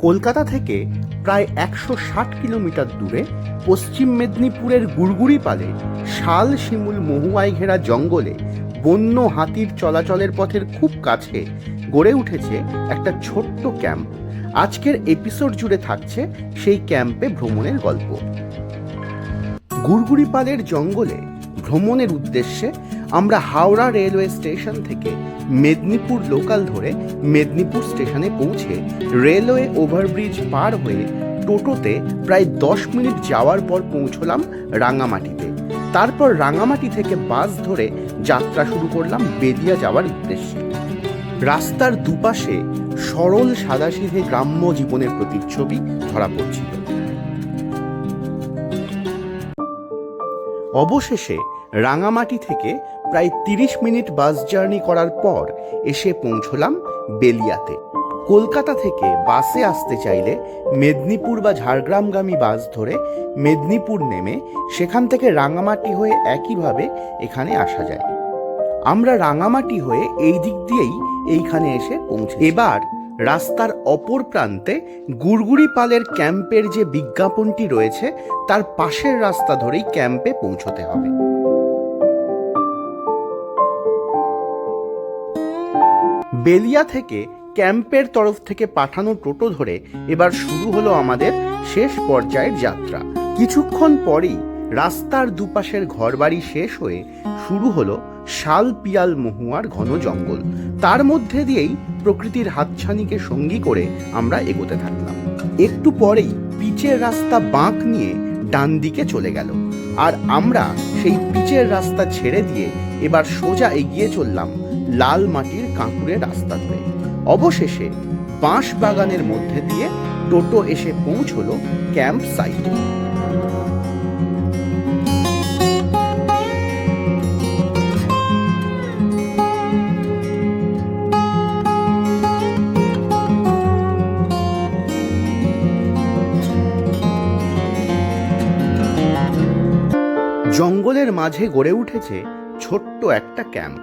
কলকাতা থেকে প্রায় ১৬০ কিলোমিটার দূরে পশ্চিম মেদিনীপুরের গুড়গুড়িপালে শাল শিমুল মহুয়ায় ঘেরা জঙ্গলে বন্য হাতির চলাচলের পথের খুব কাছে গড়ে উঠেছে একটা ছোট্ট ক্যাম্প। আজকের এপিসোড জুড়ে থাকছে সেই ক্যাম্পে ভ্রমণের গল্প। গুড়গুড়িপালের জঙ্গলে ভ্রমণের উদ্দেশ্যে আমরা হাওড়া রেলওয়ে স্টেশন থেকে মেদিনীপুর লোকাল ধরে মেদিনীপুর স্টেশনে পৌঁছে রেলওয়ে ওভারব্রিজ পার হয়ে টোটোতে প্রায় 10 মিনিট যাওয়ার পর পৌঁছলাম রাঙামাটিতে। তারপর রাঙামাটি থেকে বাস ধরে যাত্রা শুরু করলাম বেলিয়া যাওয়ার উদ্দেশ্যে। রাস্তার দুপাশে সরল সাদাসিধে গ্রাম্য জীবনের প্রতিচ্ছবি ধরা পড়ছিল। অবশেষে রাঙামাটি থেকে প্রায় 30 মিনিট বাস জার্নি করার পর এসে পৌঁছলাম বেলিয়াতে। কলকাতা থেকে বাসে আসতে চাইলে মেদিনীপুর বা ঝাড়গ্রামগামী বাস ধরে মেদিনীপুর নেমে সেখান থেকে রাঙামাটি হয়ে একইভাবে এখানে আসা যায়। আমরা রাঙামাটি হয়ে এই দিক দিয়েই এইখানে এসে পৌঁছে। এবার রাস্তার অপর প্রান্তে গুড়গুড়িপালের ক্যাম্পের যে বিজ্ঞাপনটি রয়েছে তার পাশের রাস্তা ধরেই ক্যাম্পে পৌঁছতে হবে। বেলিয়া থেকে ক্যাম্পের তরফ থেকে পাঠানো টোটো ধরে এবার শুরু হলো আমাদের শেষ পর্যায়ের যাত্রা। কিছুক্ষণ পরেই রাস্তার দুপাশের ঘরবাড়ি শেষ হয়ে শুরু হলো শাল পিয়াল মহুয়ার ঘন জঙ্গল। তার মধ্যে দিয়েই প্রকৃতির হাতছানিকে সঙ্গী করে আমরা এগোতে থাকলাম। একটু পরেই পিচের রাস্তা বাঁক নিয়ে ডান দিকে চলে গেল, আর আমরা সেই পিচের রাস্তা ছেড়ে দিয়ে এবার সোজা এগিয়ে চললাম লাল মাটির কাঁকুড়ের রাস্তা ধরে। অবশেষে বাঁশ বাগানের মধ্যে দিয়ে টোটো এসে পৌঁছলো ক্যাম্প সাইটে। জঙ্গলের মাঝে গড়ে উঠেছে ছোট্ট একটা ক্যাম্প।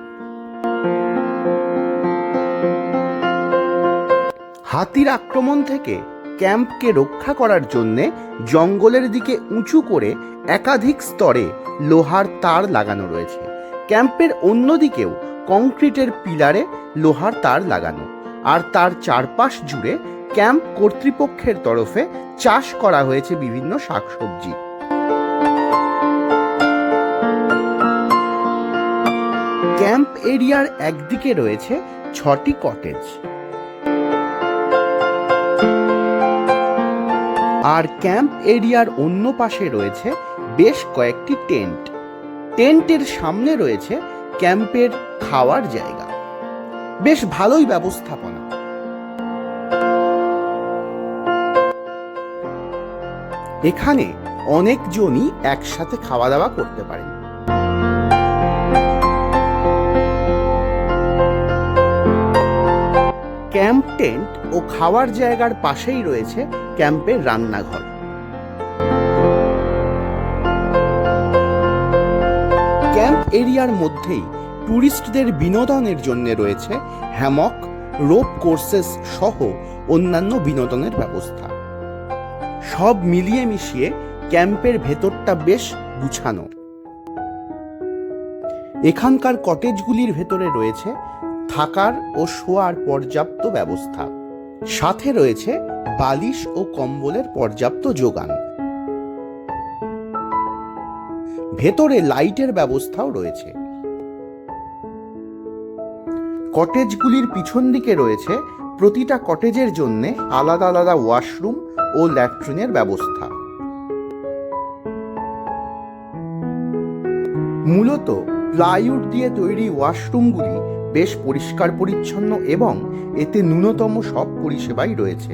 হাতির আক্রমণ থেকে ক্যাম্পকে রক্ষা করার জন্যে জঙ্গলের দিকে উঁচু করে একাধিক স্তরে লোহার তার লাগানো রয়েছে। ক্যাম্পের অন্যদিকেও কংক্রিটের পিলারে লোহার তার লাগানো, আর তার চারপাশ জুড়ে ক্যাম্প কর্তৃপক্ষের তরফে চাষ করা হয়েছে বিভিন্ন শাকসবজি। ক্যাম্প এরিয়ার একদিকে রয়েছে 6টি কটেজ, আর ক্যাম্প এরিয়ার অন্য পাশে রয়েছে বেশ কয়েকটি টেন্ট। টেন্টের সামনে রয়েছে ক্যাম্পের খাওয়ার জায়গা। বেশ ভালোই ব্যবস্থাপনা। এখানে অনেকজনই একসাথে খাওয়া দাওয়া করতে পারেন। ক্যাম্প টেন্ট ও খাওয়ার জায়গার পাশেই রয়েছে ক্যাম্পের রান্নাঘর। ক্যাম্প এরিয়ার মধ্যেই ট্যুরিস্টদের বিনোদনের জন্য রয়েছে হ্যামক, রোপ কোর্সেস সহ অন্যান্য বিনোদনের ব্যবস্থা। সব মিলিয়ে মিশিয়ে ক্যাম্পের ভেতরটা বেশ গুছানো। এখানকার কটেজগুলির ভেতরে রয়েছে থাকার ও শোয়ার পর্যাপ্ত ব্যবস্থা, সাথে রয়েছে বালিশ ও কম্বলের পর্যাপ্ত যোগান। ভেতরে লাইটের ব্যবস্থাও রয়েছে। কটেজগুলির পিছন দিকে রয়েছে প্রতিটা কটেজের জন্য আলাদা আলাদা ওয়াশরুম ও ল্যাট্রিনের ব্যবস্থা। মূলত প্লাইউড দিয়ে তৈরি ওয়াশরুমগুলি বেশ পরিষ্কার পরিচ্ছন্ন এবং এতে ন্যূনতম সব পরিষেবাই রয়েছে।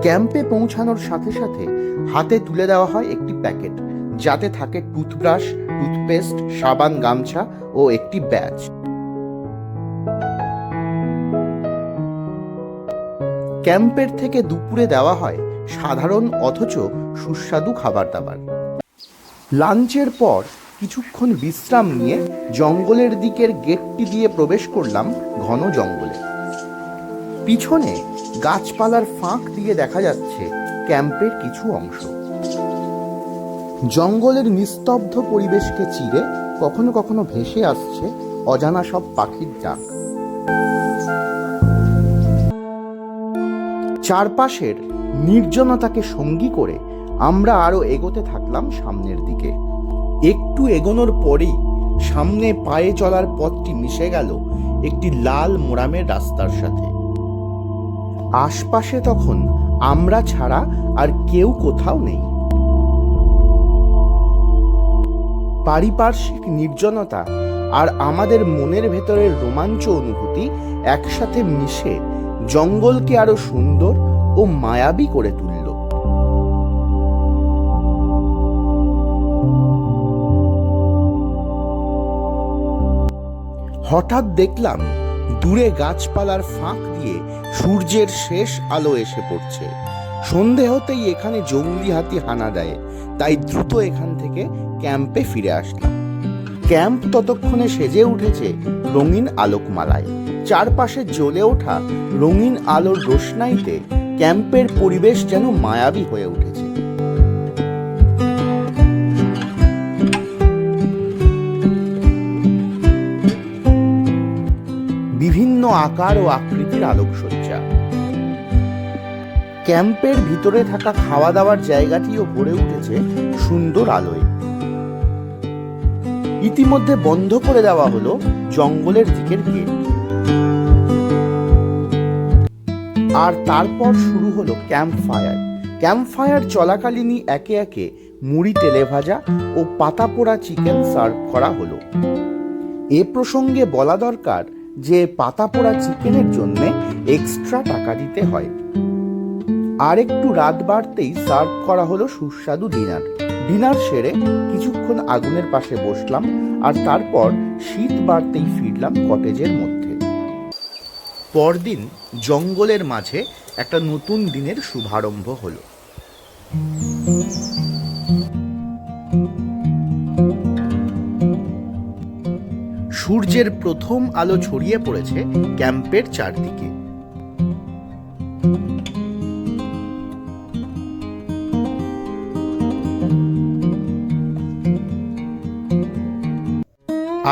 ক্যাম্পে পৌঁছানোর সাথে সাথে হাতে তুলে দেওয়া হয় একটি প্যাকেট, যাতে থাকে টুথব্রাশ, টুথপেস্ট, সাবান, গামছা ও একটি ব্যাজ। ক্যাম্পের থেকে দুপুরে দেওয়া হয় সাধারণ অথচ সুস্বাদু খাবার দাবার। লাঞ্চের পর কিছুক্ষণ বিশ্রাম নিয়ে জঙ্গলের দিকের গেটটি দিয়ে প্রবেশ করলাম ঘন জঙ্গলে। পিছনে গাছপালার ফাঁক দিয়ে দেখা যাচ্ছে ক্যাম্পের কিছু অংশ। জঙ্গলের নিস্তব্ধ পরিবেশকে চিরে কখনো কখনো ভেসে আসছে অজানা সব পাখির ডাক। চারপাশের নির্জনতাকে সঙ্গী করে আমরা আরো এগোতে থাকলাম সামনের দিকে। একটু এগোনোর পরেই সামনে পায়ে চলার পথটি মিশে গেল একটি লাল মোরামের রাস্তার সাথে। আশপাশে তখন আমরা ছাড়া আর কেউ কোথাও নেই। পারিপার্শ্বিক নির্জনতা আর আমাদের মনের ভেতরের রোমাঞ্চ অনুভূতি একসাথে মিশে জঙ্গলকে আরো সুন্দর ও মায়াবী করে তুলল। হঠাৎ দেখলাম দূরে গাছপালার ফাঁক দিয়ে সূর্যের শেষ আলো এসে পড়ছে। সন্ধে হতেই এখানে জঙ্গলি হাতি হানা দেয়, তাই দ্রুত এখান থেকে ক্যাম্পে ফিরে আসলাম। ক্যাম্প ততক্ষণে সেজে উঠেছে রঙিন আলোকমালায়। চারপাশে জ্বলে ওঠা রঙিন আলোর রোশনাইতে ক্যাম্পের পরিবেশ যেন মায়াবী হয়ে উঠেছে। বিভিন্ন আকার ও আকৃতির আলোকসজ্জা। ক্যাম্পের ভিতরে থাকা খাওয়া দাওয়ার জায়গাটিও ভরে উঠেছে সুন্দর আলোয়। ইতিমধ্যে বন্ধ করে দেওয়া হলো জঙ্গলের দিকের গেট। আর তারপর শুরু হলো ক্যাম্প ফায়ার। ক্যাম্প ফায়ার চলাকালীনই একে একে মুড়ি তেলে ভাজা ও পাতা পোড়া চিকেন সার্ভ করা হলো। এ প্রসঙ্গে বলা দরকার যে পাতা পোড়া চিকেনের জন্য এক্সট্রা টাকা দিতে হয়। আর একটু রাত বাড়তেই সার্ভ করা হলো সুস্বাদু ডিনার। ডিনার সেরে কিছুক্ষণ আগুনের পাশে বসলাম আর তারপর শীত বাড়তেই ফিরলাম কটেজের মধ্যে। পরদিন জঙ্গলের মাঝে একটা নতুন দিনের শুভারম্ভ হলো। সূর্যের প্রথম আলো ছড়িয়ে পড়েছে ক্যাম্পের চারদিকে।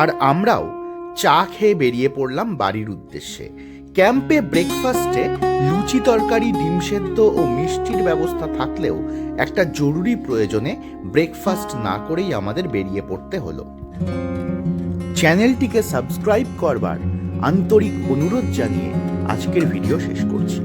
আর আমরাও চা খেয়ে বেরিয়ে পড়লাম বাড়ির উদ্দেশ্যে। ক্যাম্পে ব্রেকফাস্টে লুচি তরকারি, ডিম সেদ্ধ ও মিষ্টির ব্যবস্থা থাকলেও একটা জরুরি প্রয়োজনে ব্রেকফাস্ট না করেই আমাদের বেরিয়ে পড়তে হলো। চ্যানেলটিকে সাবস্ক্রাইব করবার আন্তরিক অনুরোধ জানিয়ে আজকের ভিডিও শেষ করছি।